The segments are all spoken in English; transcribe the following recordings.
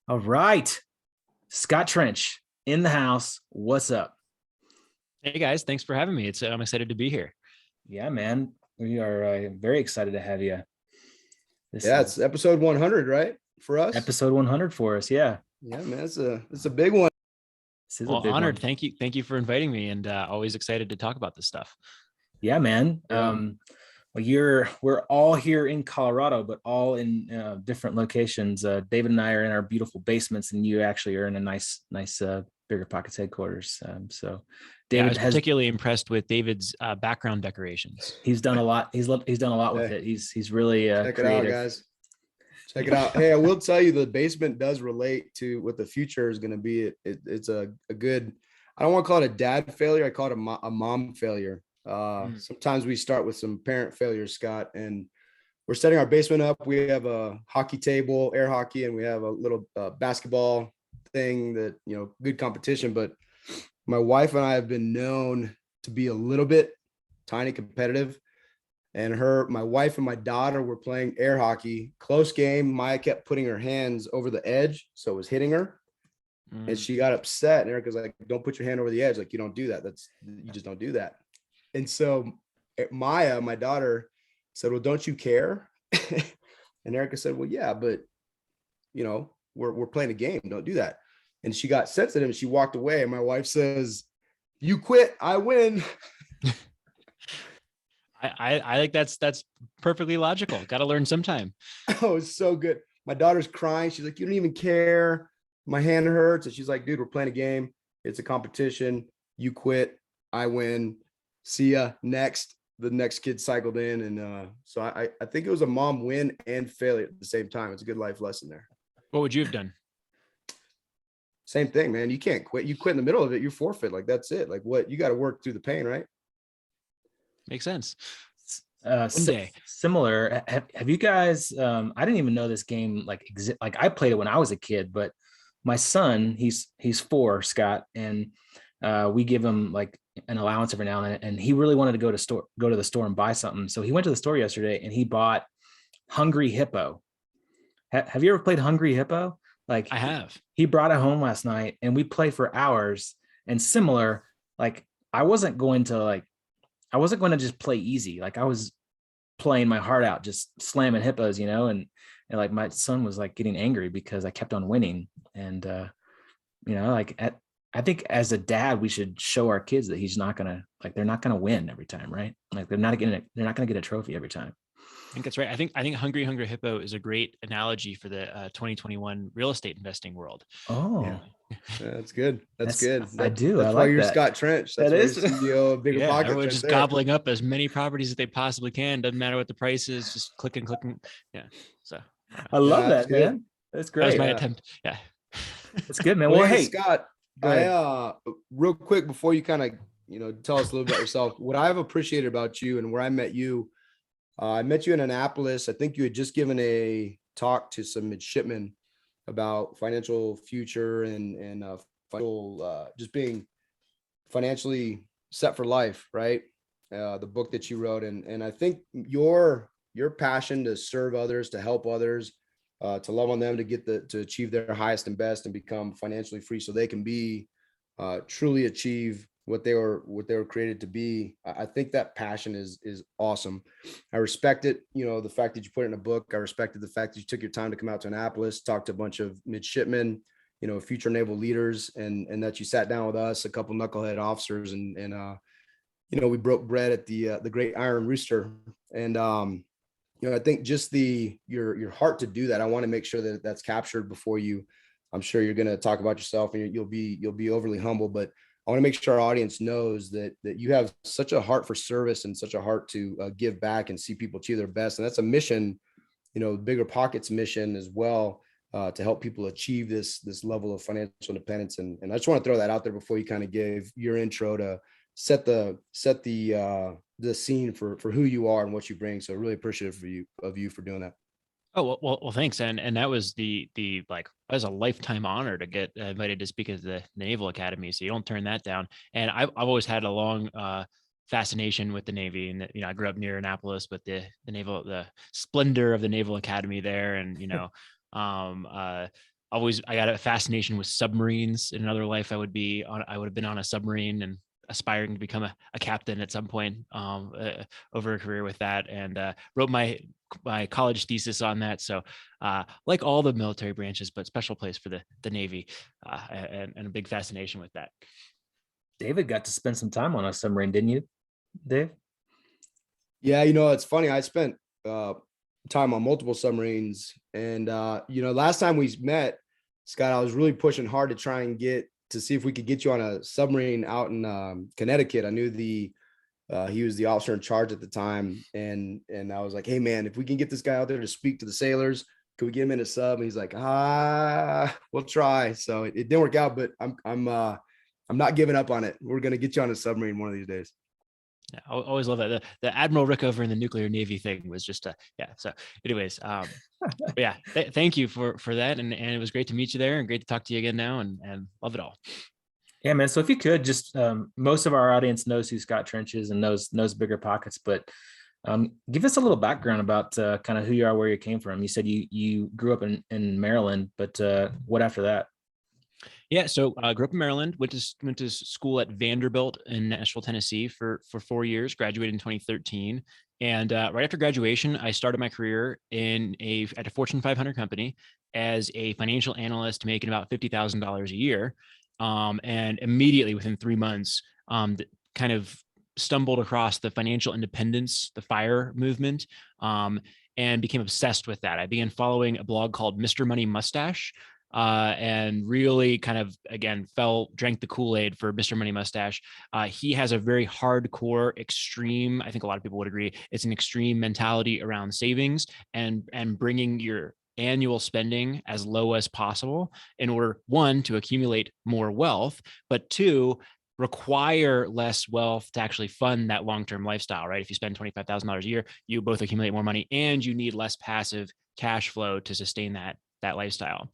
All right. Scott Trench in the house. What's up? Hey guys, thanks for having me. I'm excited to be here. Yeah, man. We are very excited to have you. This Yeah, is it's episode 100, right? For us. episode 100 for us. Yeah. Yeah, man, it's a big one. This is Well, a big honored. one. Thank you for inviting me, and always excited to talk about this stuff. Yeah, man. Yeah. We're all here in Colorado, but all in different locations. David and I are in our beautiful basements, and you actually are in a nice Bigger Pockets headquarters. So Yeah, I David was has particularly impressed with David's background decorations. he's done a lot. He's done a lot with Hey, it. He's really check creative. it out, guys. Check it out. Hey, I will tell you the basement does relate to what the future is going to be. It's a good, I don't want to call it a dad failure. I call it a mom failure. Sometimes we start with some parent failures, Scott, and we're setting our basement up. We have a hockey table, air hockey, and we have a little basketball thing that, good competition. But my wife and I have been known to be a little bit tiny competitive. And my wife and my daughter were playing air hockey, close game. Maya kept putting her hands over the edge, so it was hitting her. And she got upset. And Erica's like, "Don't put your hand over the edge. Like, you don't do that. You just don't do that." And so Maya, my daughter, said, "Well, don't you care?" And Erica said, "Well, yeah, but we're playing a game. Don't do that." And she got sensitive and she walked away. And my wife says, "You quit, I win." I think that's perfectly logical. Got to learn sometime. Oh, it's so good. My daughter's crying. She's like, "You don't even care. My hand hurts." And she's like, "Dude, we're playing a game. It's a competition. You quit, I win. See ya next." The next kid cycled in. And so I think it was a mom win and failure at the same time. It's a good life lesson there. What would you have done? Same thing, man. You can't quit. You quit in the middle of it, you forfeit. Like, that's it. Like, what? You got to work through the pain, right? Makes sense. One day. Similar. Have you guys? I didn't even know this game like I played it when I was a kid, but my son, he's 4, Scott, and we give him like an allowance every now and then, and he really wanted to go to the store and buy something. So he went to the store yesterday and he bought Hungry Hippo. Have you ever played Hungry Hippo? Like, I have. He brought it home last night and we played for hours. And similar, like I wasn't going to just play easy. Like I was playing my heart out, just slamming hippos, and like my son was like getting angry because I kept on winning. And I think as a dad, we should show our kids that they're not gonna win every time, right? Like they're not gonna get a trophy every time. I think that's right. I think Hungry Hippo is a great analogy for the 2021 real estate investing world. Oh, yeah, that's good. That's good. I do. That's why you're Scott Trench. That's why you're CEO of Bigger Pockets. Everyone's just gobbling up as many properties as they possibly can. Doesn't matter what the price is. Just clicking. Yeah. So I love that, man. That's great. That was my attempt. Yeah. That's good, man. Well, hey, Scott, real quick before you kind of, tell us a little bit about yourself, what I've appreciated about you and where I met you in Annapolis. I think you had just given a talk to some midshipmen about financial future and just being financially set for life, right? The book that you wrote. And I think your passion to serve others, to help others, to love on them, to achieve their highest and best and become financially free so they can be truly achieve what they were created to be. I think that passion is awesome. I respect it. The fact that you put it in a book. I respected the fact that you took your time to come out to Annapolis, talk to a bunch of midshipmen, future naval leaders, and that you sat down with us, a couple knucklehead officers, and we broke bread at the Great Iron Rooster. And I think just your heart to do that. I want to make sure that that's captured before you. I'm sure you're going to talk about yourself and you'll be overly humble, but I want to make sure our audience knows that you have such a heart for service and such a heart to give back and see people achieve their best. And that's a mission, Bigger Pockets mission as well, to help people achieve this level of financial independence. And I just want to throw that out there before you kind of give your intro to set the scene for who you are and what you bring. So really appreciative of you for doing that. Oh, well, thanks. And that was that was a lifetime honor to get invited to speak at the Naval Academy. So you don't turn that down. And I've always had a long fascination with the Navy, and I grew up near Annapolis, but the splendor of the Naval Academy there, and I got a fascination with submarines. In another life, I would have been on a submarine and aspiring to become a captain at some point, over a career with that, and wrote my college thesis on that. So like all the military branches, but special place for the Navy, and a big fascination with that. David got to spend some time on a submarine, didn't you, Dave? Yeah, you know, it's funny. I spent time on multiple submarines, and you know, last time we met, Scott, I was really pushing hard to try and get to see if we could get you on a submarine out in Connecticut. I knew he was the officer in charge at the time, and I was like, hey man, if we can get this guy out there to speak to the sailors, can we get him in a sub? And he's like, we'll try. So it didn't work out, but I'm not giving up on it. We're gonna get you on a submarine one of these days. Yeah, I always love that. The Admiral Rickover in the nuclear Navy thing was just yeah. So anyways, yeah, thank you for that. And it was great to meet you there, and great to talk to you again now, and love it all. Yeah, man. So if you could just, most of our audience knows who Scott Trench is and knows Bigger Pockets, but give us a little background about kind of who you are, where you came from. You said you grew up in Maryland, but what after that? Yeah, so grew up in Maryland, went to school at Vanderbilt in Nashville, Tennessee for 4 years, graduated in 2013. And right after graduation, I started my career at a Fortune 500 company as a financial analyst, making about $50,000 a year. And immediately within 3 months, kind of stumbled across the financial independence, the FIRE movement, and became obsessed with that. I began following a blog called Mr. Money Mustache, and really kind of, again, drank the Kool-Aid for Mr. Money Mustache. He has a very hardcore, extreme, I think a lot of people would agree, it's an extreme mentality around savings and bringing your annual spending as low as possible in order, one, to accumulate more wealth, but two, require less wealth to actually fund that long-term lifestyle, right? If you spend $25,000 a year, you both accumulate more money and you need less passive cash flow to sustain that lifestyle.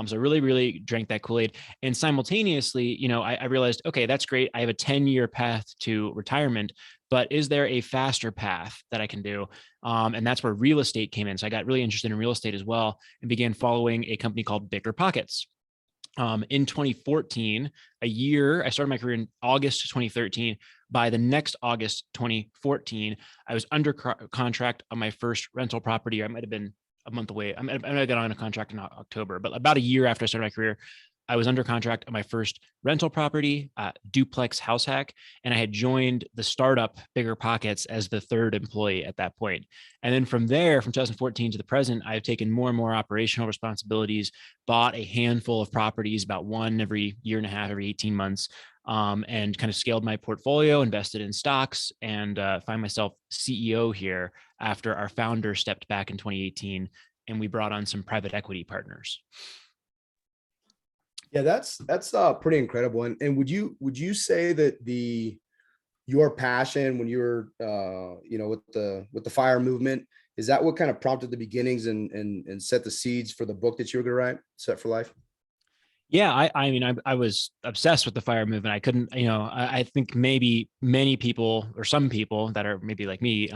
So really, really drank that Kool-Aid. And simultaneously, you know, I realized, okay, that's great. I have a 10-year path to retirement, but is there a faster path that I can do? And that's where real estate came in. So I got really interested in real estate as well and began following a company called Bigger Pockets. In 2014, I started my career in August 2013. By the next August 2014, I was under contract on my first rental property. I might have been a month away. I got on a contract in October, but about a year after I started my career, I was under contract on my first rental property, duplex house hack, and I had joined the startup Bigger Pockets as the third employee at that point. And then from there, from 2014 to the present, I've taken more and more operational responsibilities, bought a handful of properties, about one every year and a half, every 18 months, and kind of scaled my portfolio, invested in stocks, and find myself CEO here after our founder stepped back in 2018 and we brought on some private equity partners. Yeah, that's pretty incredible. And would you say that your passion when you were you know, with the FIRE movement, is that what kind of prompted the beginnings and set the seeds for the book that you were going to write, Set for Life? Yeah, I mean, I was obsessed with the FIRE movement. I couldn't, you know, I think maybe many people or some people that are maybe like me,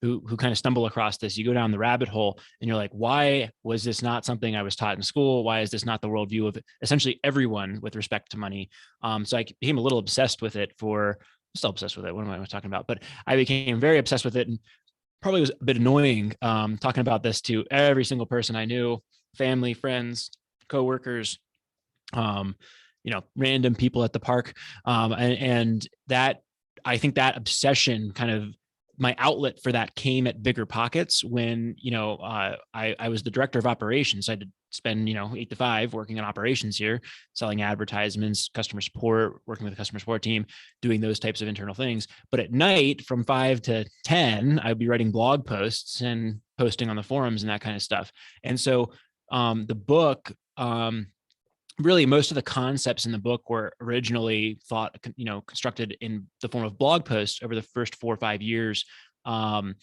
who kind of stumble across this, you go down the rabbit hole and you're like, why was this not something I was taught in school? Why is this not the worldview of essentially everyone with respect to money? So I became a little obsessed with it still obsessed with it. What am I talking about? But I became very obsessed with it and probably was a bit annoying, talking about this to every single person I knew, family, friends, coworkers, you know, random people at the park. And that, I think that obsession kind of, my outlet for that came at Bigger Pockets when, you know, I was the director of operations. I had to spend, you know, 8 to 5 working on operations here, selling advertisements, customer support, working with the customer support team, doing those types of internal things. But at night from 5 to 10, I'd be writing blog posts and posting on the forums and that kind of stuff. And so the book, really most of the concepts in the book were originally constructed in the form of blog posts over the first 4 or 5 years while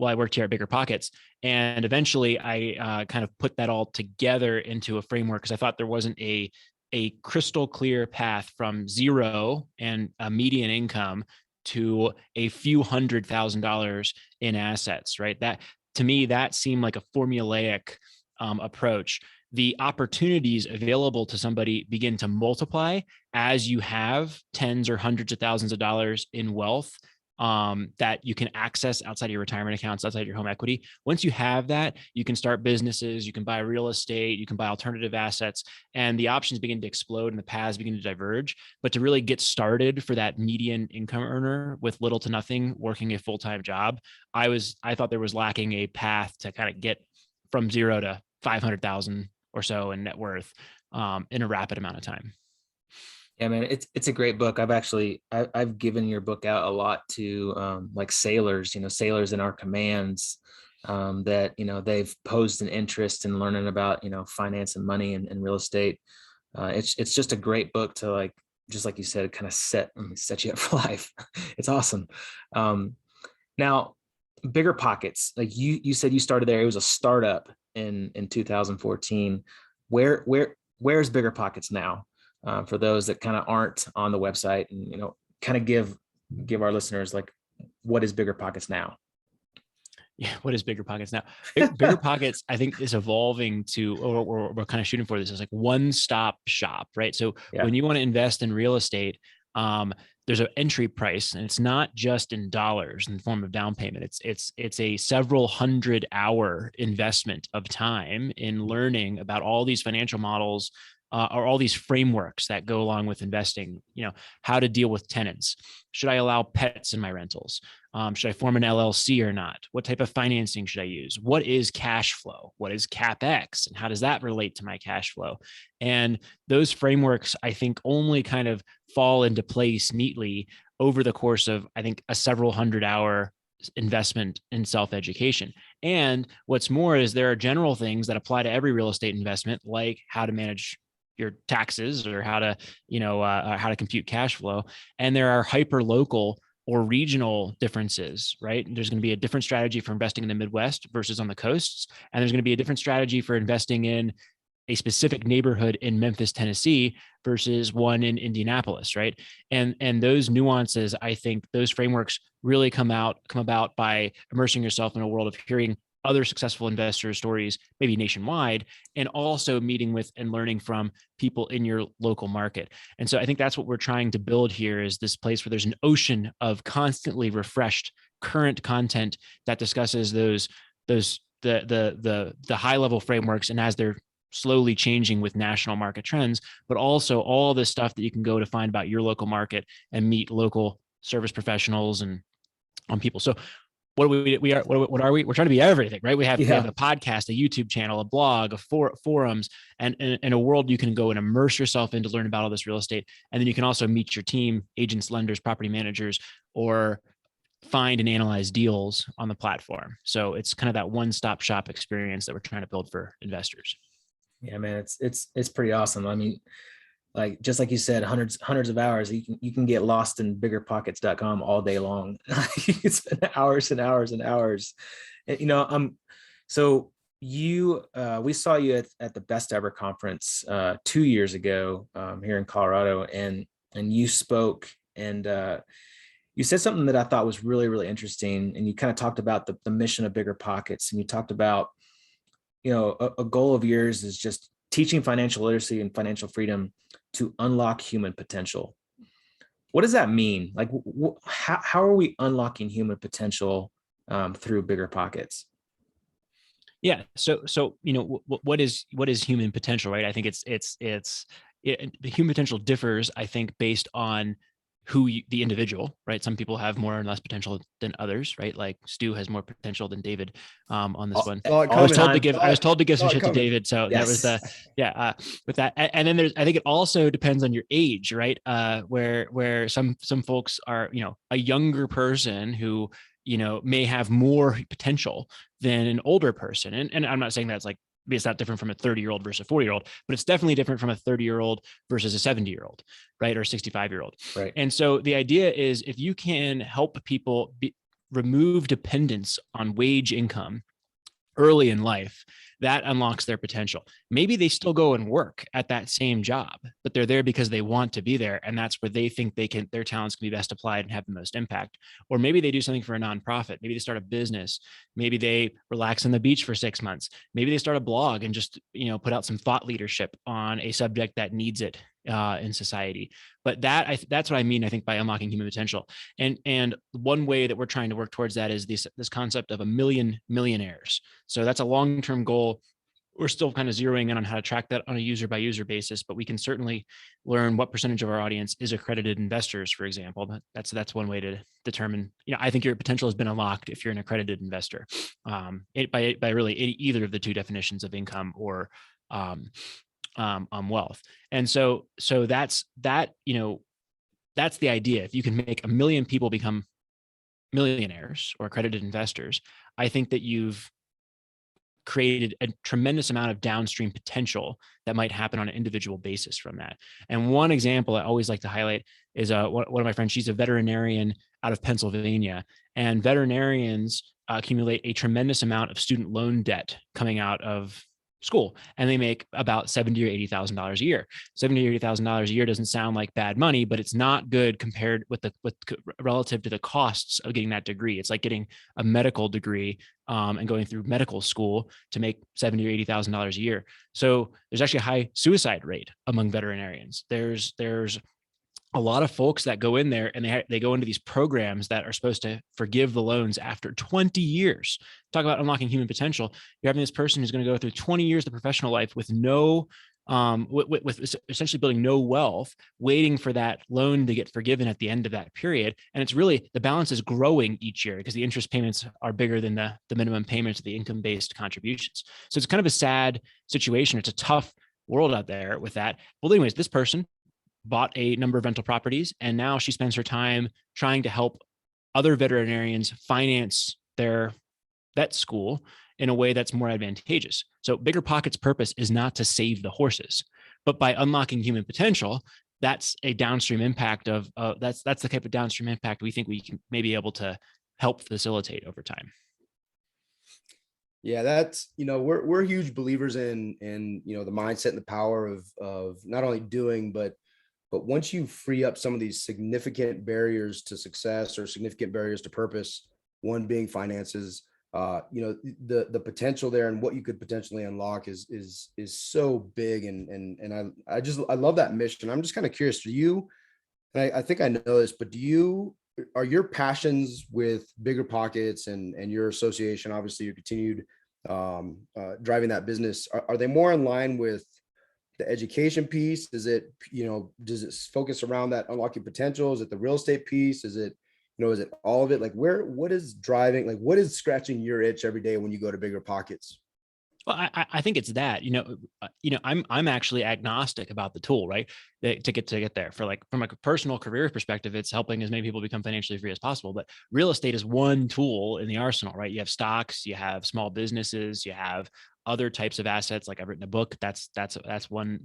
I worked here at Bigger Pockets. And eventually I kind of put that all together into a framework because I thought there wasn't a crystal clear path from zero and a median income to a few $100,000 in assets, right? That, to me, that seemed like a formulaic approach. the opportunities available to somebody begin to multiply as you have tens or hundreds of thousands of dollars in wealth that you can access outside of your retirement accounts, outside of your home equity. Once you have that, you can start businesses, you can buy real estate, you can buy alternative assets, and the options begin to explode and the paths begin to diverge. But to really get started for that median income earner with little to nothing working a full-time job, I thought there was lacking a path to kind of get from zero to 500,000 or so in net worth in a rapid amount of time. Yeah, man, it's a great book. I've given your book out a lot to like sailors, sailors in our commands that, they've posed an interest in learning about, finance and money and real estate. It's just a great book to, like, just like you said, kind of set you up for life. It's awesome. Now, Bigger Pockets, like you said, you started there. It was a startup in 2014. Where's Bigger Pockets now? For those that kind of aren't on the website, and kind of give our listeners, like, what is Bigger Pockets now? Yeah, what is Bigger Pockets now? Bigger Pockets, I think, is evolving to, or we're kind of shooting for this, is like one-stop shop, right? So when you want to invest in real estate, there's an entry price, and it's not just in dollars in the form of down payment. It's a several hundred-hour investment of time in learning about all these financial models, or all these frameworks that go along with investing. How to deal with tenants. Should I allow pets in my rentals? Should I form an LLC or not? What type of financing should I use? What is cash flow? What is CapEx? And how does that relate to my cash flow? And those frameworks, I think, only kind of fall into place neatly over the course of, I think, a several hundred-hour investment in self-education. And what's more is there are general things that apply to every real estate investment, like how to manage your taxes or how to compute cash flow. And there are hyper local or regional differences, right? There's going to be a different strategy for investing in the Midwest versus on the coasts. And there's going to be a different strategy for investing in a specific neighborhood in Memphis, Tennessee versus one in Indianapolis, right? And those nuances, I think those frameworks really come about by immersing yourself in a world of hearing other successful investor stories, maybe nationwide, and also meeting with and learning from people in your local market. And so I think that's what we're trying to build here, is this place where there's an ocean of constantly refreshed current content that discusses the high level frameworks, and as they're slowly changing with national market trends, but also all the stuff that you can go to find about your local market and meet local service professionals and on people. So what are we? We're trying to be everything, right? We have a podcast, a YouTube channel, a blog, forums, and in a world you can go and immerse yourself in to learn about all this real estate. And then you can also meet your team, agents, lenders, property managers, or find and analyze deals on the platform. So it's kind of that one-stop shop experience that we're trying to build for investors. Yeah, man, it's pretty awesome. I mean, like, just like you said, hundreds of hours. You can get lost in biggerpockets.com all day long. You can spend hours and hours and hours. So we saw you at the Best Ever conference 2 years ago here in Colorado, and you spoke, and you said something that I thought was really, really interesting. And you kind of talked about the mission of Bigger Pockets, and you talked about, a goal of yours is just teaching financial literacy and financial freedom to unlock human potential. What does that mean? Like, how are we unlocking human potential through Bigger Pockets? Yeah. So what is human potential, right? I think the human potential differs, I think, based on the individual, right? Some people have more and less potential than others, right? Like Stu has more potential than David on this one. I was told to give some shit to David. So yes. That was with that. And then I think it also depends on your age, right? Where some folks are, a younger person who, may have more potential than an older person. And I'm not saying that's like, it's not different from a 30-year-old versus a 40-year-old, but it's definitely different from a 30-year-old versus a 70-year-old, right? Or a 65-year-old. Right. And so the idea is, if you can help people remove dependence on wage income early in life, that unlocks their potential. Maybe they still go and work at that same job, but they're there because they want to be there. And that's where they think their talents can be best applied and have the most impact. Or maybe they do something for a nonprofit. Maybe they start a business. Maybe they relax on the beach for 6 months. Maybe they start a blog and just, put out some thought leadership on a subject that needs it in society. But that's what I mean, I think, by unlocking human potential. And one way that we're trying to work towards that is this concept of 1 million millionaires. So that's a long-term goal. We're still kind of zeroing in on how to track that on a user by user basis, but we can certainly learn what percentage of our audience is accredited investors, for example. That's one way to determine, I think your potential has been unlocked if you're an accredited investor, by really either of the two definitions of income or wealth. And so that's the idea. If you can make 1 million people become millionaires or accredited investors, I think that you've created a tremendous amount of downstream potential that might happen on an individual basis from that. And one example I always like to highlight is one of my friends. She's a veterinarian out of Pennsylvania, and veterinarians accumulate a tremendous amount of student loan debt coming out of school, and they make about $70,000 or $80,000 a year. $70,000 or $80,000 a year doesn't sound like bad money, but it's not good compared with relative to the costs of getting that degree. It's like getting a medical degree and going through medical school to make $70,000 or $80,000 a year. So there's actually a high suicide rate among veterinarians. There's a lot of folks that go in there and they go into these programs that are supposed to forgive the loans after 20 years. Talk about unlocking human potential. You're having this person who's going to go through 20 years of professional life with with essentially building no wealth, waiting for that loan to get forgiven at the end of that period. And it's really, the balance is growing each year because the interest payments are bigger than the minimum payments of the income-based contributions. So it's kind of a sad situation. It's a tough world out there with that. Well, anyways, this person bought a number of rental properties, and now she spends her time trying to help other veterinarians finance their vet school in a way that's more advantageous. So Bigger Pockets' purpose is not to save the horses, but by unlocking human potential, that's a downstream impact of that's the type of downstream impact we think we can maybe able to help facilitate over time. Yeah, that's, we're huge believers in the mindset and the power of not only doing, but once you free up some of these significant barriers to success or significant barriers to purpose, one being finances, the potential there and what you could potentially unlock is so big. And I love that mission. I'm just kind of curious, do you, and I think I know this, but are your passions with Bigger Pockets and your association, obviously you continued driving that business, are they more in line with the education piece? Is it, does it focus around that unlocking potential? Is it the real estate piece? Is it, is it all of it? Like what is driving, like what is scratching your itch every day when you go to Bigger Pockets? Well, I think it's that, I'm actually agnostic about the tool, right? To get there. For like, from a personal career perspective, it's helping as many people become financially free as possible. But real estate is one tool in the arsenal, right? You have stocks, you have small businesses, you have other types of assets. Like I've written a book. That's one,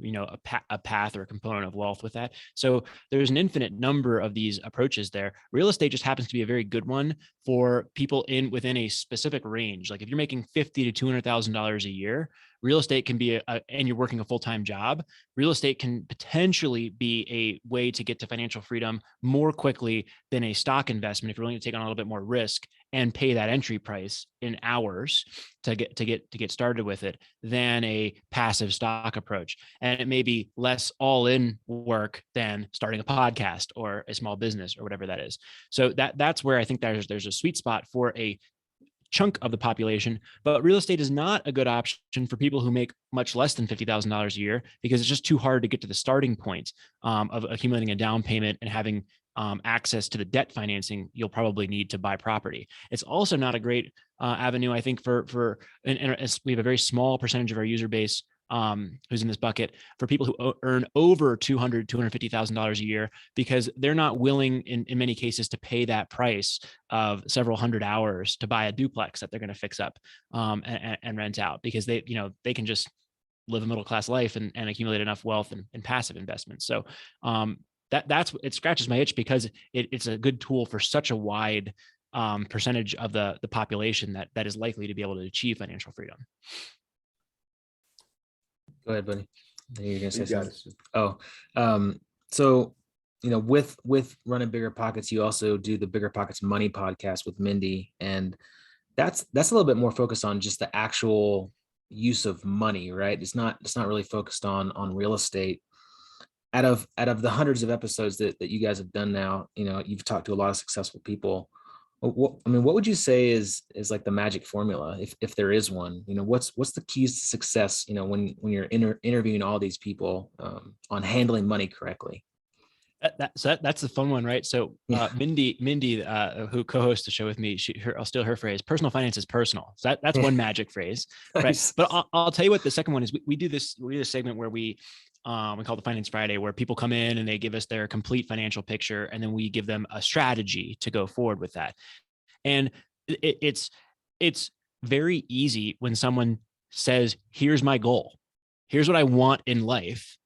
a path or a component of wealth with that. So there's an infinite number of these approaches there. Real estate just happens to be a very good one for people within a specific range. Like if you're making $50,000 to $200,000 a year, real estate can be and you're working a full-time job, real estate can potentially be a way to get to financial freedom more quickly than a stock investment if you're willing to take on a little bit more risk and pay that entry price in hours to get started with it than a passive stock approach. And it may be less all-in work than starting a podcast or a small business or whatever that is. So that's where I think there's a sweet spot for a chunk of the population, but real estate is not a good option for people who make much less than $50,000 a year because it's just too hard to get to the starting point of accumulating a down payment and having access to the debt financing you'll probably need to buy property. It's also not a great avenue, I think, for we have a very small percentage of our user base who's in this bucket, for people who earn over $200,000, $250,000 a year, because they're not willing in many cases to pay that price of several hundred hours to buy a duplex that they're going to fix up and rent out, because they can just live a middle-class life and accumulate enough wealth and passive investments. So that's it scratches my itch because it's a good tool for such a wide percentage of the population that is likely to be able to achieve financial freedom. Go ahead, buddy. You're gonna say You got something. So with running Bigger Pockets, you also do the Bigger Pockets Money podcast with Mindy, and that's a little bit more focused on just the actual use of money, right? It's not really focused on real estate. Out of the hundreds of episodes that you guys have done now, you've talked to a lot of successful people. What would you say is like the magic formula, if there is one? What's the keys to success? When you're interviewing all these people on handling money correctly. So that's the fun one, right? So Mindy, who co-hosts the show with me, I'll steal her phrase: "Personal finance is personal." So that's one magic phrase, right? Nice. But I'll tell you what the second one is. We do this segment where we call the Finance Friday, where people come in and they give us their complete financial picture, and then we give them a strategy to go forward with that. And it's very easy when someone says, "Here's my goal. Here's what I want in life.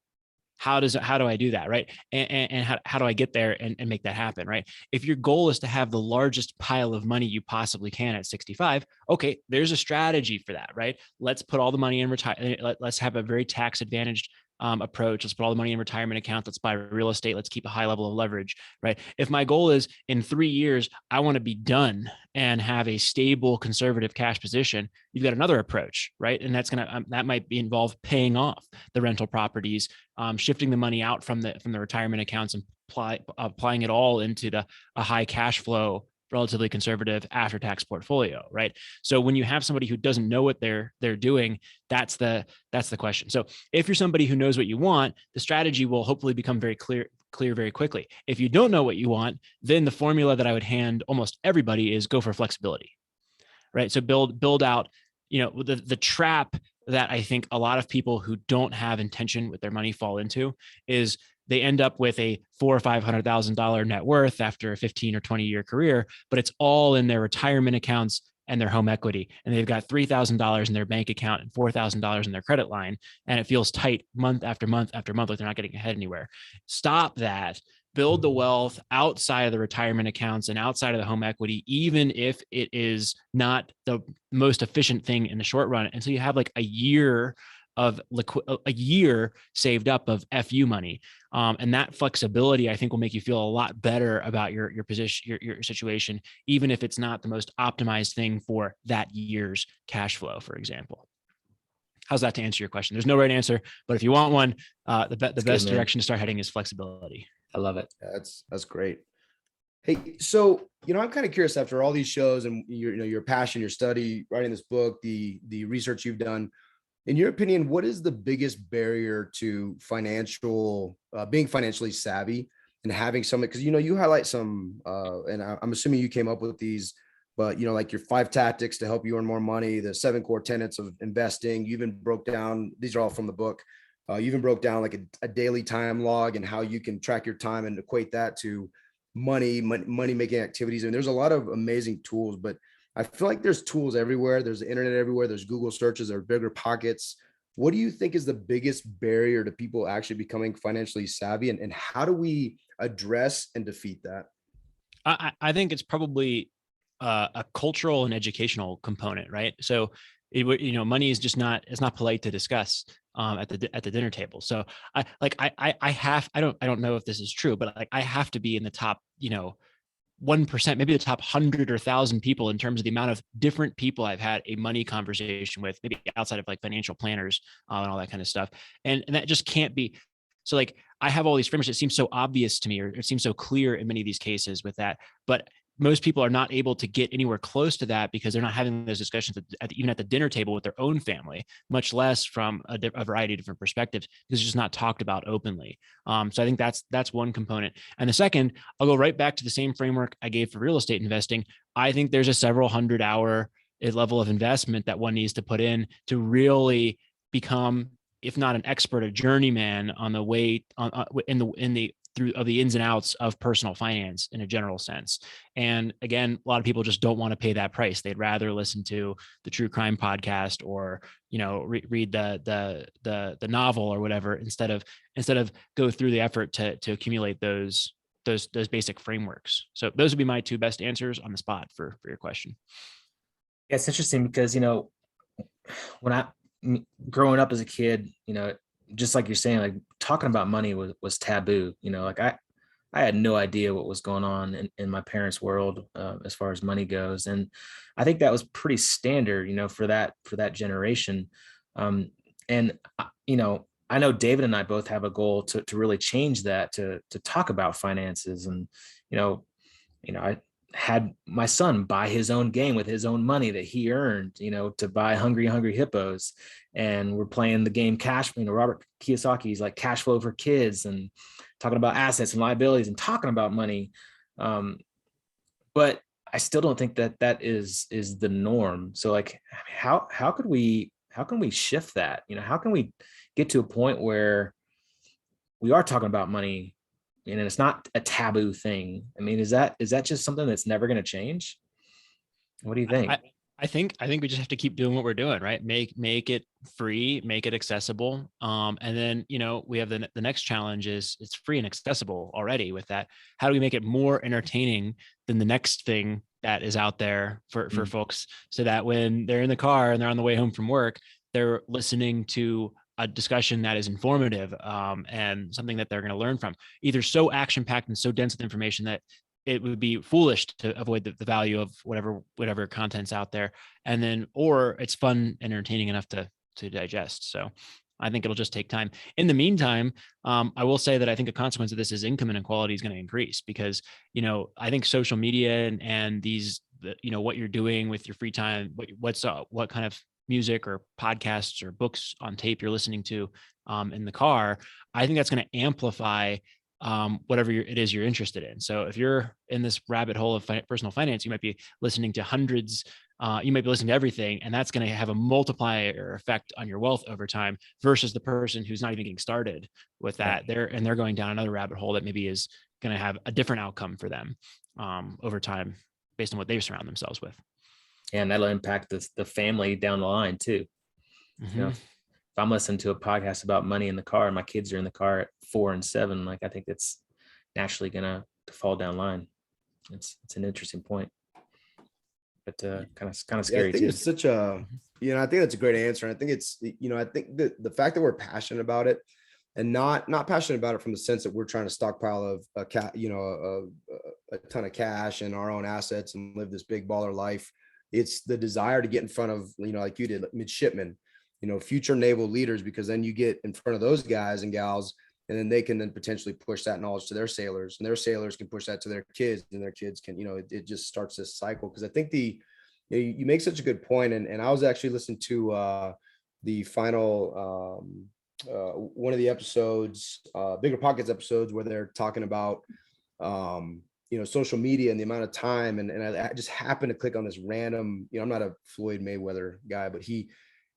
How do I do that?" Right. And how do I get there and make that happen? Right. If your goal is to have the largest pile of money you possibly can at 65, okay, there's a strategy for that. Right. Let's put all the money in let's have a very tax advantaged approach. Let's put all the money in retirement accounts. Let's buy real estate. Let's keep a high level of leverage, right? If my goal is in 3 years, I want to be done and have a stable, conservative cash position, you've got another approach, right? And that's that might involve paying off the rental properties, shifting the money out from the retirement accounts and applying it all into a high cash flow, relatively conservative after-tax portfolio, right? So when you have somebody who doesn't know what they're doing, that's the question. So if you're somebody who knows what you want, the strategy will hopefully become very clear very quickly. If you don't know what you want, then the formula that I would hand almost everybody is go for flexibility, right? So build out, the trap that I think a lot of people who don't have intention with their money fall into is they end up with a $400,000 or $500,000 net worth after a 15 or 20 year career, but it's all in their retirement accounts and their home equity. And they've got $3,000 in their bank account and $4,000 in their credit line. And it feels tight month after month after month, like they're not getting ahead anywhere. Stop that. Build the wealth outside of the retirement accounts and outside of the home equity, even if it is not the most efficient thing in the short run. And so you have like a year saved up of FU money. And that flexibility, I think, will make you feel a lot better about your position, your situation, even if it's not the most optimized thing for that year's cash flow, for example. How's that to answer your question? There's no right answer, but if you want one, the best direction to start heading is flexibility. I love it. That's great. Hey, so, I'm kind of curious, after all these shows and your passion, your study, writing this book, the research you've done, in your opinion, what is the biggest barrier to being financially savvy and having something? Because, you highlight some, and I'm assuming you came up with these, but, like your 5 tactics to help you earn more money, the 7 core tenets of investing. You even broke down, these are all from the book. You even broke down like a daily time log and how you can track your time and equate that to money making activities. And there's a lot of amazing tools, but I feel like there's tools everywhere. There's the internet everywhere. There's Google searches, there's Bigger Pockets. What do you think is the biggest barrier to people actually becoming financially savvy, and how do we address and defeat that? I think it's probably a cultural and educational component, right? So money is just it's not polite to discuss at the dinner table. So I don't know if this is true, but like I have to be in the top 1%, maybe the top 100 or 1,000 people in terms of the amount of different people I've had a money conversation with, maybe outside of like financial planners and all that kind of stuff. And that just can't be. So like I have all these frameworks. It seems so obvious to me, or it seems so clear in many of these cases with that, but most people are not able to get anywhere close to that because they're not having those discussions even at the dinner table with their own family, much less from a variety of different perspectives, because it's just not talked about openly. So I think that's one component. And the second, I'll go right back to the same framework I gave for real estate investing. I think there's a several 100-hour level of investment that one needs to put in to really become, if not an expert, a journeyman on the way of the ins and outs of personal finance in a general sense. And again, a lot of people just don't want to pay that price. They'd rather listen to the true crime podcast or, read the novel or whatever, instead of go through the effort to accumulate those those basic frameworks. So those would be my two best answers on the spot for your question. Yeah, it's interesting because, when growing up as a kid, just like you're saying, like talking about money was taboo. Like I had no idea what was going on in my parents' world as far as money goes, and I think that was pretty standard, for that generation. And I know David and I both have a goal to really change that, to talk about finances, and I had my son buy his own game with his own money that he earned, to buy Hungry Hippos. And we're playing the game Cash, Robert Kiyosaki's like Cash Flow for Kids, and talking about assets and liabilities and talking about money. But I still don't think that is the norm. So like, how can we shift that? How can we get to a point where we are talking about money and it's not a taboo thing? I mean, is that just something that's never going to change? What do you think? I think we just have to keep doing what we're doing, right? Make it free, make it accessible. And then, we have the next challenge is it's free and accessible already. With that, how do we make it more entertaining than the next thing that is out there for folks, so that when they're in the car and they're on the way home from work, they're listening to a discussion that is informative, and something that they're going to learn from, either so action-packed and so dense with information that it would be foolish to avoid the value of whatever content's out there. And then, or it's fun and entertaining enough to digest. So I think it'll just take time. In the meantime, I will say that I think a consequence of this is income inequality is going to increase, because, I think social media and these, what you're doing with your free time, what kind of music or podcasts or books on tape you're listening to in the car, I think that's going to amplify whatever it is you're interested in. So if you're in this rabbit hole of personal finance, you might be listening to hundreds, you might be listening to everything, and that's going to have a multiplier effect on your wealth over time, versus the person who's not even getting started with that. They're going down another rabbit hole that maybe is going to have a different outcome for them over time, based on what they surround themselves with. And that'll impact the family down the line too. Mm-hmm. If I'm listening to a podcast about money in the car and my kids are in the car at 4 and 7, like I think that's naturally gonna fall down line. It's an interesting point, but kind of scary. I think it's such a, I think that's a great answer. And I think it's, I think that the fact that we're passionate about it, and not passionate about it from the sense that we're trying to stockpile of a ton of cash and our own assets and live this big baller life. It's the desire to get in front of, like you did, midshipmen, future naval leaders, because then you get in front of those guys and gals, and then they can then potentially push that knowledge to their sailors, and their sailors can push that to their kids, and their kids can, it just starts this cycle. Because I think you make such a good point. And I was actually listening to the final, one of the episodes, Bigger Pockets episodes, where they're talking about, social media and the amount of time. And I just happened to click on this random, I'm not a Floyd Mayweather guy, but he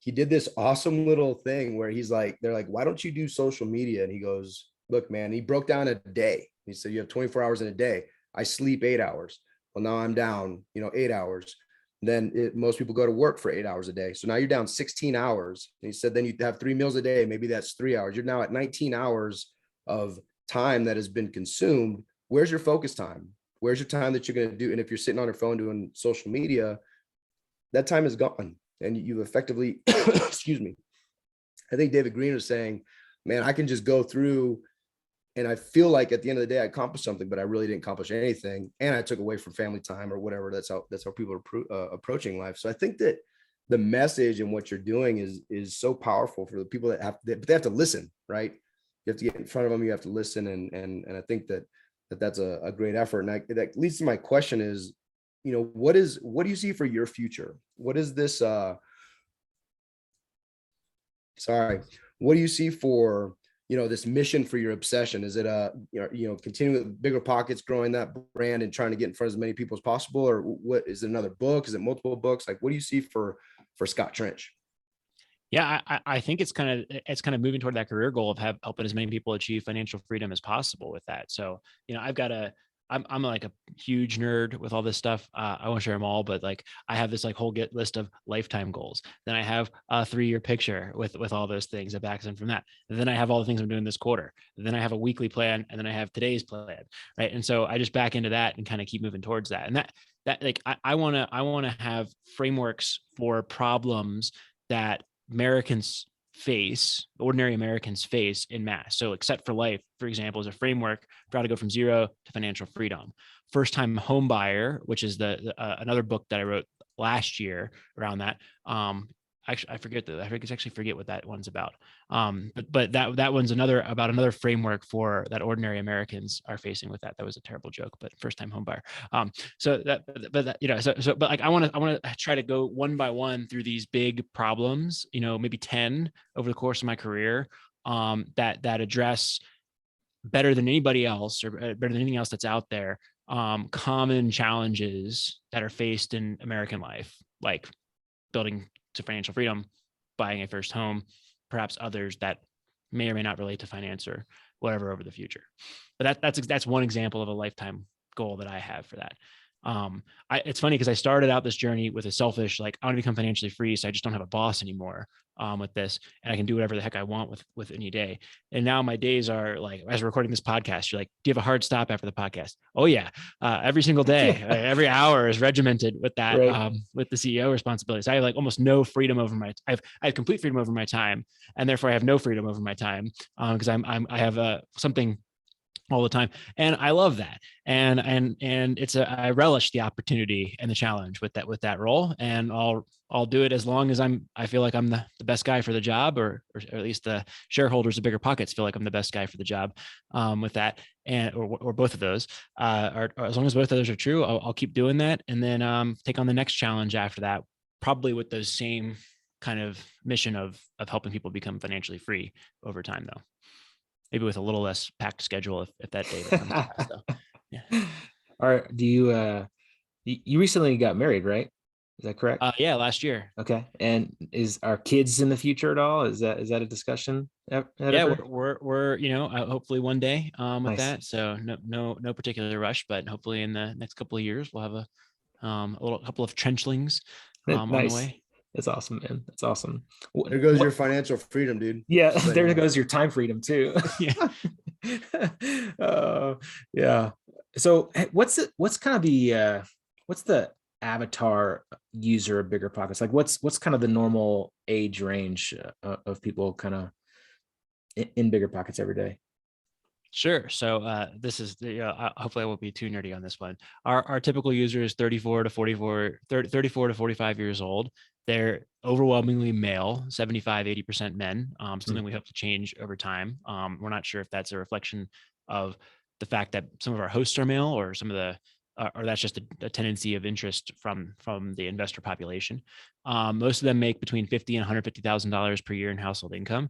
did this awesome little thing where he's like, they're like, why don't you do social media? And he goes, look, man, he broke down a day. He said, you have 24 hours in a day. I sleep 8 hours. Well, now I'm down, 8 hours. Then most people go to work for 8 hours a day. So now you're down 16 hours. And he said, then you have 3 meals a day. Maybe that's 3 hours. You're now at 19 hours of time that has been consumed. Where's your focus time? Where's your time that you're going to do? And if you're sitting on your phone doing social media, that time is gone. And you've effectively, excuse me. I think David Green was saying, man, I can just go through and I feel like at the end of the day, I accomplished something, but I really didn't accomplish anything. And I took away from family time or whatever. That's how people are approaching life. So I think that the message and what you're doing is so powerful for the people but they have to listen, right? You have to get in front of them. You have to listen. And I think that's a great effort. And that leads to my question is, what do you see for your future? What is this? What do you see for, this mission for your obsession? Is it continuing with Bigger Pockets, growing that brand and trying to get in front of as many people as possible? Or what is it, another book? Is it multiple books? Like, what do you see for Scott Trench? Yeah, I think it's kind of moving toward that career goal of helping as many people achieve financial freedom as possible with that. So, I've got a I'm like a huge nerd with all this stuff. I won't share them all, but like I have this like whole get list of lifetime goals. Then I have a 3-year picture with all those things that backs in from that. And then I have all the things I'm doing this quarter. And then I have a weekly plan, and then I have today's plan, right? And so I just back into that and kind of keep moving towards that. And that like I want to have frameworks for problems that ordinary Americans face in mass. So like Set for Life, for example, is a framework for how to go from zero to financial freedom. First Time Home Buyer, which is another book that I wrote last year around that. Actually, I forget what that one's about. But that one's about another framework for that ordinary Americans are facing with that. That was a terrible joke, but First Time Home Buyer. But like I want to try to go one by one through these big problems, maybe 10 over the course of my career, that address better than anybody else or better than anything else that's out there, common challenges that are faced in American life, like building to financial freedom, buying a first home, perhaps others that may or may not relate to finance or whatever over the future. But that's one example of a lifetime goal that I have for that. It's funny because I started out this journey with a selfish, like I want to become financially free, so I just don't have a boss anymore with this, and I can do whatever the heck I want with any day. And now my days are like, as we're recording this podcast, you're like, do you have a hard stop after the podcast? Oh yeah, every single day, every hour is regimented with that, right. With the CEO responsibilities. I have like almost no freedom over I have complete freedom over my time, and therefore I have no freedom over my time because I have something all the time. And I love that. And I relish the opportunity and the challenge with that role. And I'll do it as long as I feel like I'm the best guy for the job, or at least the shareholders of Bigger Pockets feel like I'm the best guy for the job with that. And, or both of those, or as long as both of those are true, I'll keep doing that. And then take on the next challenge after that, probably with those same kind of mission of helping people become financially free over time though. Maybe with a little less packed schedule if that day comes to pass, though. Yeah. All right. Do you recently got married, right? Is that correct? Yeah, last year. Okay. And are kids in the future at all? Is that a discussion? Yeah, we're hopefully one day with Nice. that. So no particular rush, but hopefully in the next couple of years we'll have a couple of trenchlings on the way. That's awesome, man. That's awesome. There goes your financial freedom, dude. Yeah, there goes your time freedom too. Yeah. Yeah. So what's kind of what's the avatar user of Bigger Pockets? Like what's kind of the normal age range of people kind of in Bigger Pockets every day? Sure. So this is hopefully I won't be too nerdy on this one. Our typical user is 34 to 45 years old. They're overwhelmingly male, 75-80% men, something we hope to change over time. We're not sure if that's a reflection of the fact that some of our hosts are male, or or that's just a tendency of interest from the investor population. Most of them make between $50,000 and $150,000 per year in household income.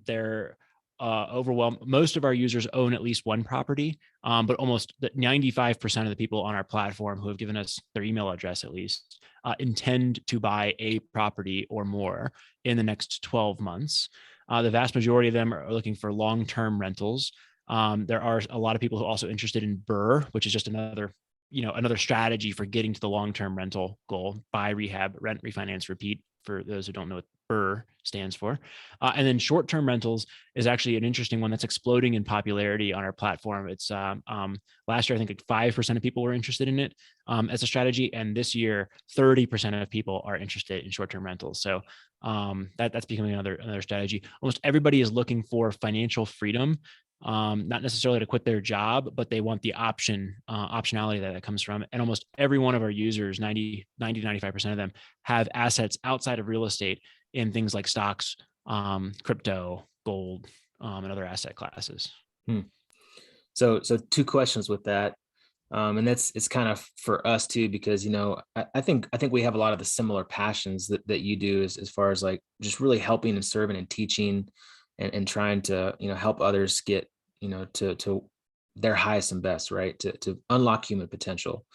They're overwhelmed. Most of our users own at least one property, but almost 95% of the people on our platform who have given us their email address at least intend to buy a property or more in the next 12 months. The vast majority of them are looking for long-term rentals. There are a lot of people who are also interested in BRRRR, which is just another strategy for getting to the long-term rental goal: buy, rehab, rent, refinance, repeat, for those who don't know what BRRRR stands for. And then short-term rentals is actually an interesting one that's exploding in popularity on our platform. It's last year, I think like 5% of people were interested in it as a strategy. And this year, 30% of people are interested in short-term rentals. So that's becoming another strategy. Almost everybody is looking for financial freedom, not necessarily to quit their job, but they want the optionality that comes from it. And almost every one of our users, 90-95% of them, have assets outside of real estate in things like stocks, crypto, gold, and other asset classes. So two questions with that. And it's kind of for us too, because, I think we have a lot of the similar passions that you do as far as just really helping and serving and teaching and trying to, help others get, to their highest and best, right. To unlock human potential.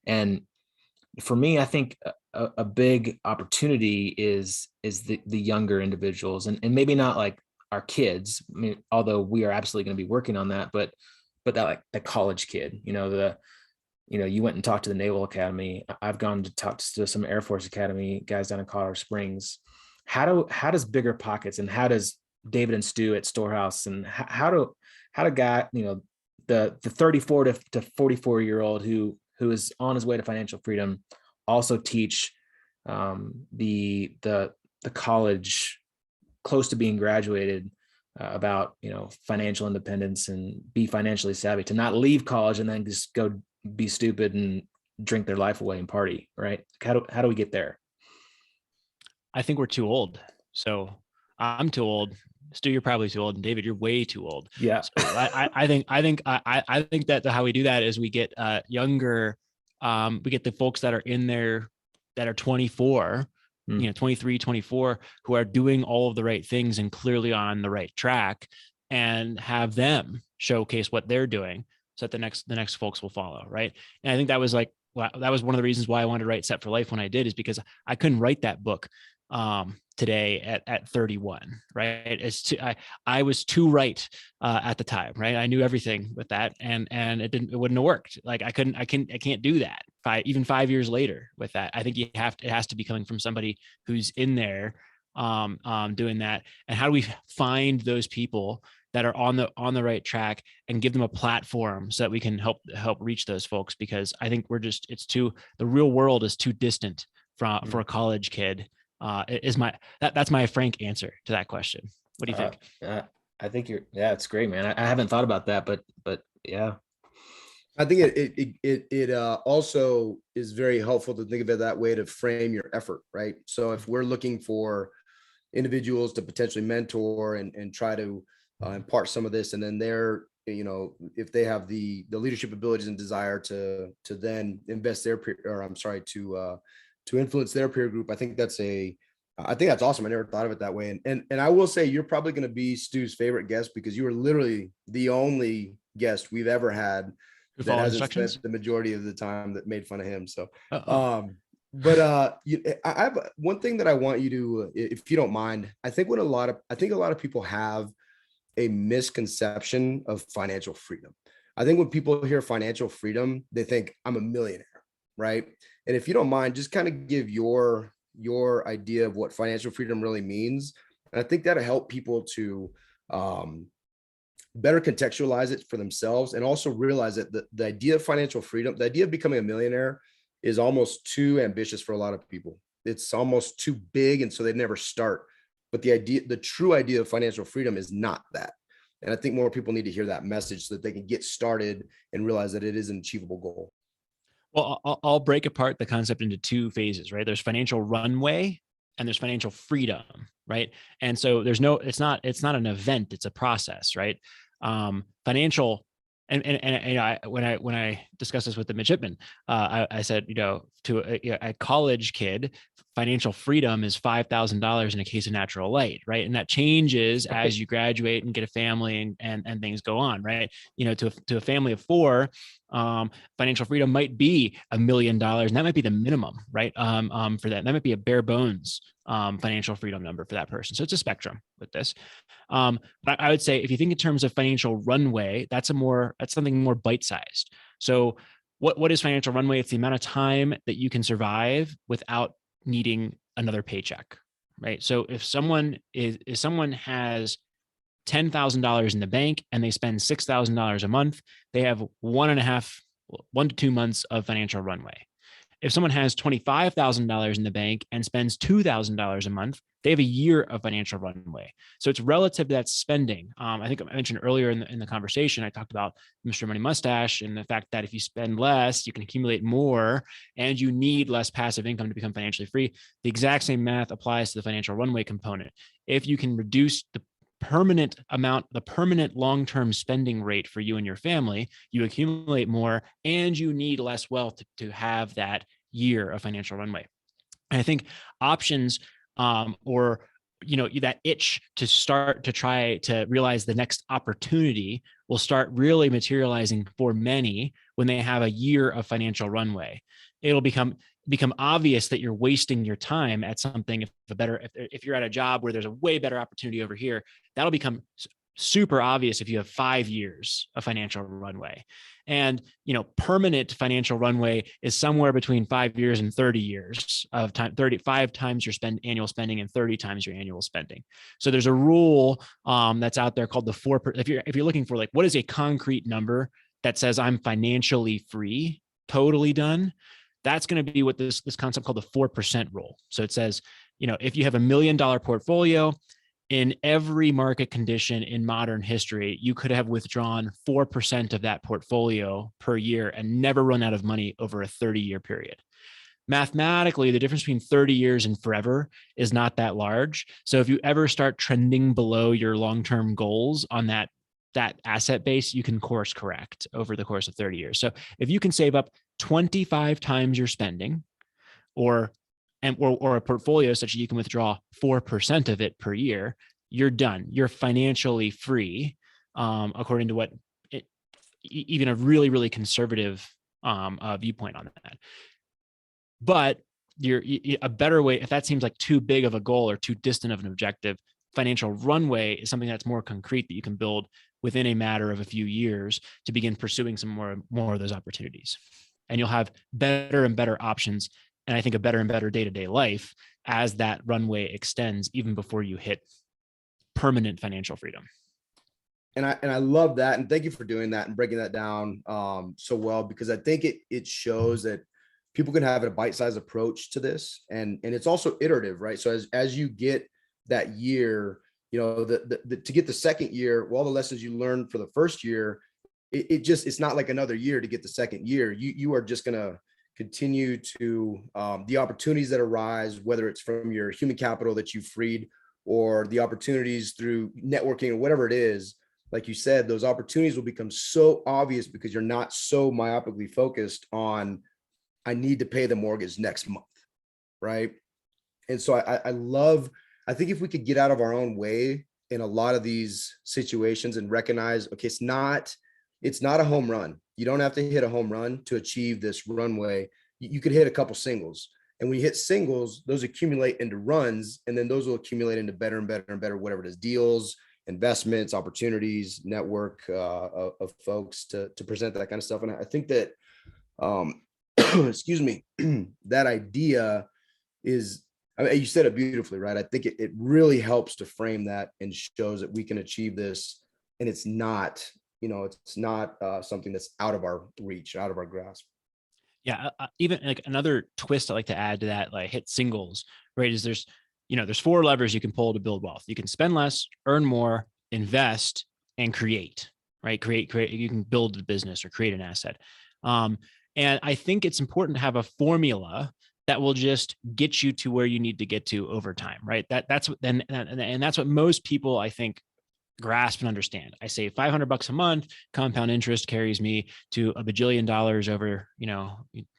And for me, I think a big opportunity is the younger individuals, and maybe not like our kids. I mean, although we are absolutely going to be working on that, but but that like the college kid, you went and talked to the Naval Academy. I've gone to talk to some Air Force Academy guys down in Colorado Springs. How does Bigger Pockets and how does David and Stu at Storehouse and how do guy, the 34 to 44-year-old who is on his way to financial freedom also teach the college close to being graduated about financial independence and be financially savvy, to not leave college and then just go be stupid and drink their life away and party, right? How do we get there? I think we're too old. So I'm too old. Stu, you're probably too old, and David, you're way too old. Yeah. So I think that how we do that is we get younger. We get the folks that are in there that are 24, 23, 24, who are doing all of the right things and clearly on the right track, and have them showcase what they're doing so that the next folks will follow. Right. And I think that was that was one of the reasons why I wanted to write Set for Life when I did, is because I couldn't write that book today at 31, right? I was too right at the time, right? I knew everything with that, and it wouldn't have worked. Like I can't do that. Even 5 years later with that, I think it has to be coming from somebody who's in there doing that. And how do we find those people that are on the right track and give them a platform so that we can help reach those folks? Because I think the real world is too distant for a college kid. That's my frank answer to that question. What do you think? I think it's great, man. I haven't thought about that, but yeah. I think it also is very helpful to think of it that way, to frame your effort, right? So if we're looking for individuals to potentially mentor and try to impart some of this, and then they're, if they have the leadership abilities and desire to then invest to influence their peer group, I think that's awesome. I never thought of it that way. And I will say, you're probably going to be Stu's favorite guest, because you are literally the only guest we've ever had that hasn't spent the majority of the time that made fun of him. So, I have one thing that I want you to, if you don't mind. I think a lot of people have a misconception of financial freedom. I think when people hear financial freedom, they think I'm a millionaire, right? And if you don't mind, just kind of give your idea of what financial freedom really means. And I think that'll help people to better contextualize it for themselves, and also realize that the idea of financial freedom, the idea of becoming a millionaire, is almost too ambitious for a lot of people. It's almost too big, and so they never start. But the true idea of financial freedom is not that. And I think more people need to hear that message so that they can get started and realize that it is an achievable goal. Well, I'll break apart the concept into two phases, right? There's financial runway and there's financial freedom, right? And so it's not an event, it's a process, right? Financial, and when I discussed this with the midshipman, I said, to a college kid, financial freedom is $5,000 in a case of natural light, right? And that changes as you graduate and get a family and things go on, right? To a family of four, financial freedom might be $1 million, and that might be the minimum, right? For that might be a bare bones financial freedom number for that person. So it's a spectrum with this. But I would say, if you think in terms of financial runway, that's something more bite-sized. So what is financial runway? It's the amount of time that you can survive without needing another paycheck, right? So if someone has $10,000 in the bank and they spend $6,000 a month, they have 1 to 2 months of financial runway. If someone has $25,000 in the bank and spends $2,000 a month, they have a year of financial runway. So it's relative to that spending. I think I mentioned earlier in the conversation, I talked about Mr. Money Mustache and the fact that if you spend less, you can accumulate more, and you need less passive income to become financially free. The exact same math applies to the financial runway component. If you can reduce the permanent long-term spending rate for you and your family, you accumulate more, and you need less wealth to have that year of financial runway. And I think options or that itch to start to try to realize the next opportunity will start really materializing for many when they have a year of financial runway. It'll become obvious that you're wasting your time at something. If you're at a job where there's a way better opportunity over here, that'll become super obvious if you have 5 years of financial runway. And, permanent financial runway is somewhere between 5 years and 30 years of time, 35 times your annual spending and 30 times your annual spending. So there's a rule that's out there called the 4. If you're looking for like, what is a concrete number that says I'm financially free, totally done, that's going to be what this concept called the 4% rule. So it says, if you have $1 million portfolio, in every market condition in modern history, you could have withdrawn 4% of that portfolio per year and never run out of money over a 30-year period. Mathematically, the difference between 30 years and forever is not that large. So if you ever start trending below your long-term goals on that asset base, you can course correct over the course of 30 years. So if you can save up 25 times your spending, or a portfolio such that you can withdraw 4% of it per year, you're done. You're financially free, according to even a really, really conservative viewpoint on that. But a better way, if that seems like too big of a goal or too distant of an objective, financial runway is something that's more concrete that you can build within a matter of a few years to begin pursuing some more of those opportunities. And you'll have better and better options, and I think a better and better day-to-day life as that runway extends, even before you hit permanent financial freedom. And I love that. And thank you for doing that and breaking that down so well, because I think it shows that people can have a bite-sized approach to this. And it's also iterative, right? So as you get that year, to get the second year, all the lessons you learned for the first year, it's not like another year to get the second year. You are just going to continue to the opportunities that arise, whether it's from your human capital that you freed or the opportunities through networking or whatever it is. Like you said, those opportunities will become so obvious because you're not so myopically focused on, I need to pay the mortgage next month, right? And so I think if we could get out of our own way in a lot of these situations and recognize, okay, it's not a home run. You don't have to hit a home run to achieve this runway. You could hit a couple singles. And when you hit singles, those accumulate into runs, and then those will accumulate into better and better and better, whatever it is, deals, investments, opportunities, network of folks to present that kind of stuff. And I think that, excuse me, that idea is, I mean, you said it beautifully, right? I think it really helps to frame that and shows that we can achieve this. And it's not, something that's out of our reach, out of our grasp. Yeah. Even like another twist I like to add to that, like hit singles, right? Is there's 4 levers you can pull to build wealth. You can spend less, earn more, invest, and create, right? Create, you can build a business or create an asset. And I think it's important to have a formula that will just get you to where you need to get to over time, right? That's what most people, I think, grasp and understand. I save $500 a month, compound interest carries me to $1 bajillion over,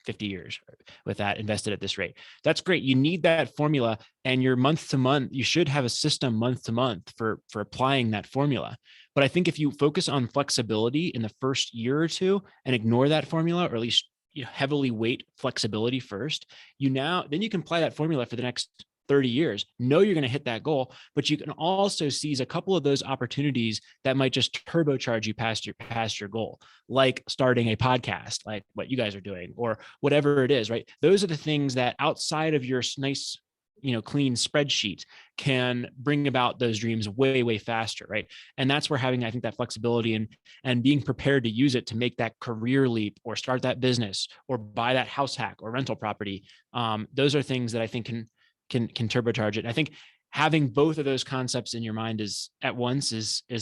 50 years with that invested at this rate. That's great. You need that formula, and your month to month, you should have a system month to month for applying that formula. But I think if you focus on flexibility in the first year or two and ignore that formula, or at least heavily weight flexibility first, then you can apply that formula for the next 30 years. Know you're going to hit that goal, but you can also seize a couple of those opportunities that might just turbocharge you past your goal, like starting a podcast, like what you guys are doing, or whatever it is, right? Those are the things that outside of your nice, clean spreadsheet can bring about those dreams way, way faster, right? And that's where having, I think, that flexibility and being prepared to use it to make that career leap or start that business or buy that house hack or rental property. Those are things that I think can turbocharge it. And I think having both of those concepts in your mind is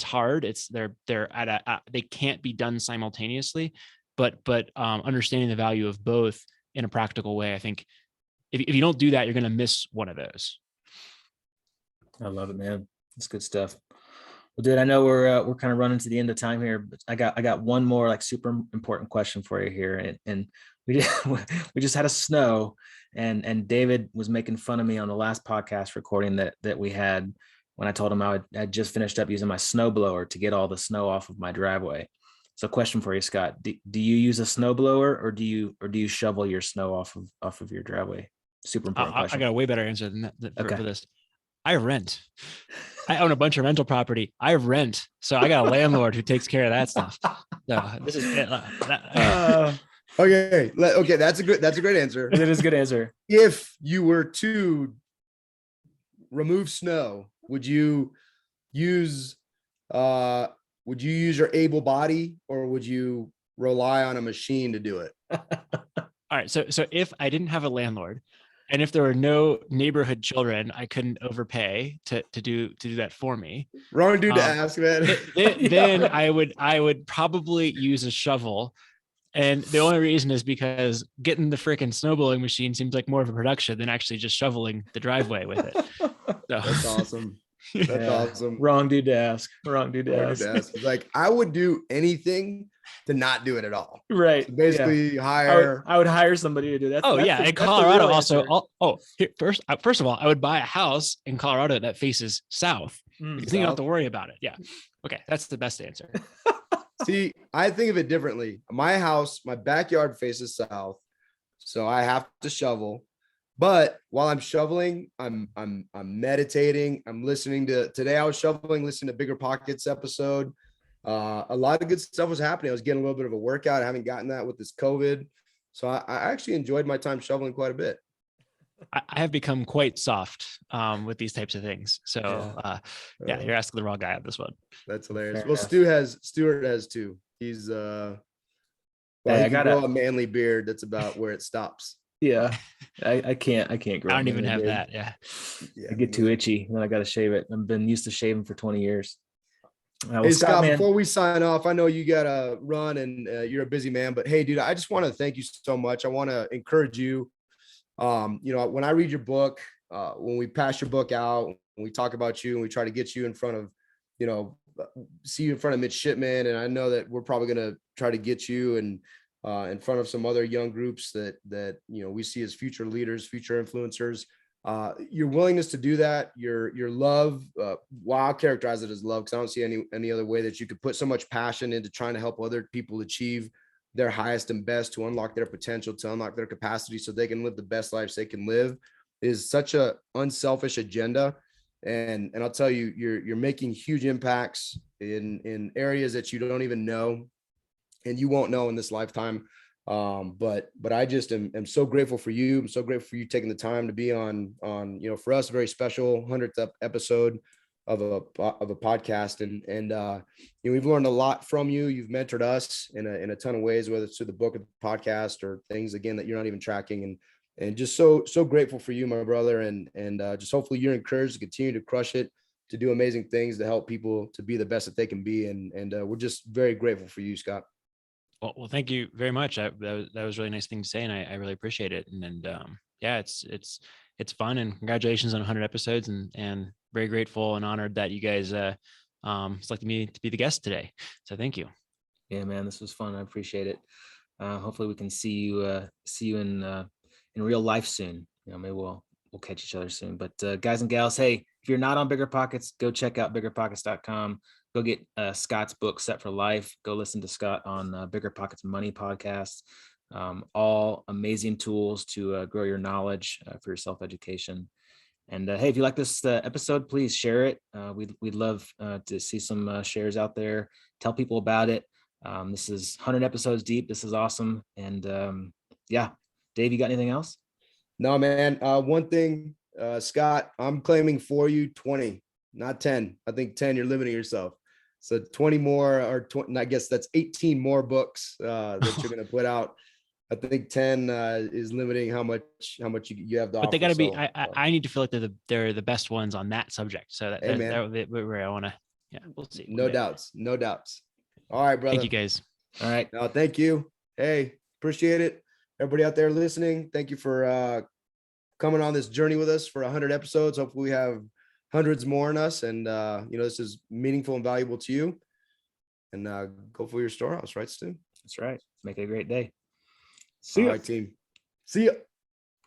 hard. They can't be done simultaneously, but understanding the value of both in a practical way, I think if you don't do that, you're going to miss one of those. I love it, man. That's good stuff. Well, dude, I know we're kind of running to the end of time here, but I got one more like super important question for you here. And we just had a snow, and David was making fun of me on the last podcast recording that we had when I told him I'd just finished up using my snow blower to get all the snow off of my driveway. So question for you, Scott, do you use a snow blower or do you shovel your snow off of your driveway? Super important question. I got a way better answer than that for this. I rent. I own a bunch of rental property. I rent. So I got a landlord who takes care of that stuff. So this is okay. Okay. That's a great answer. It is a good answer. If you were to remove snow, would you use your able body, or would you rely on a machine to do it? All right. So if I didn't have a landlord, and if there were no neighborhood children, I couldn't overpay to do that for me. Wrong dude to ask, man. Then I would probably use a shovel. And the only reason is because getting the freaking snowblowing machine seems like more of a production than actually just shoveling the driveway with it. So. That's awesome. That's awesome. Wrong dude to ask. Wrong dude to ask. It's like, I would do anything to not do it at all. Right. So basically, I would hire somebody to do that. In Colorado also. First of all, I would buy a house in Colorado that faces south. Because then you don't have to worry about it. Yeah. Okay. That's the best answer. See, I think of it differently. My house, my backyard faces south, so I have to shovel. But while I'm shoveling, I'm meditating. I'm listening to. Today I was shoveling, listening to Bigger Pockets episode. A lot of good stuff was happening. I was getting a little bit of a workout. I haven't gotten that with this COVID, so I actually enjoyed my time shoveling quite a bit. I have become quite soft with these types of things. So you're asking the wrong guy on this one. That's hilarious. Well, Stuart has too. He's I got a manly beard. That's about where it stops. Yeah. I can't grow. I don't even have that. Yeah. I get too itchy and then I got to shave it. I've been used to shaving for 20 years. Hey, Scott, before we sign off, I know you got to run and you're a busy man, but hey, dude, I just want to thank you so much. I want to encourage you. When I read your book, when we pass your book out, when we talk about you and we try to get you in front of, see you in front of midshipmen. And I know that we're probably going to try to get you and in front of some other young groups that we see as future leaders, future influencers. Your willingness to do that, your love, I'll characterize it as love, because I don't see any other way that you could put so much passion into trying to help other people achieve their highest and best, to unlock their potential, to unlock their capacity so they can live the best lives they can live, is such a unselfish agenda. And I'll tell you, you're making huge impacts in areas that you don't even know, and you won't know in this lifetime. But I just am so grateful for you. I'm so grateful for you taking the time to be on for us, a very special 100th episode of a podcast. And we've learned a lot from you. You've mentored us in a ton of ways, whether it's through the book, or the podcast, or things again that you're not even tracking. And just so grateful for you, my brother. And just hopefully you're encouraged to continue to crush it, to do amazing things, to help people to be the best that they can be. And we're just very grateful for you, Scott. Well, thank you very much. That was a really nice thing to say, and I really appreciate it. And it's fun, and congratulations on 100 episodes, and very grateful and honored that you guys selected me to be the guest today. So thank you. Yeah, man, this was fun. I appreciate it. Hopefully we can see you in real life soon. Maybe we'll catch each other soon. But guys and gals, hey, if you're not on Bigger Pockets, go check out biggerpockets.com. Go get Scott's book, Set for Life. Go listen to Scott on Bigger Pockets Money podcast. All amazing tools to grow your knowledge for your self-education. And hey, if you like this episode, please share it. We'd love to see some shares out there. Tell people about it. This is 100 episodes deep. This is awesome. And Dave, you got anything else? No, man. One thing, Scott, I'm claiming for you 20, not 10. I think 10, you're limiting yourself. So 20 more, or 20, I guess that's 18 more books that you're going to put out. I think 10 is limiting how much you have to offer. But they got to be. I need to feel like they're the best ones on that subject. So that would be where I want to. Yeah, we'll see. No doubts. All right, brother. Thank you, guys. All right. No, thank you. Hey, appreciate it. Everybody out there listening, thank you for coming on this journey with us for 100 episodes. Hopefully we have hundreds more in us, and this is meaningful and valuable to you. And go for your storehouse, right, Stu? That's right. Make it a great day. See ya. All right, team. See ya.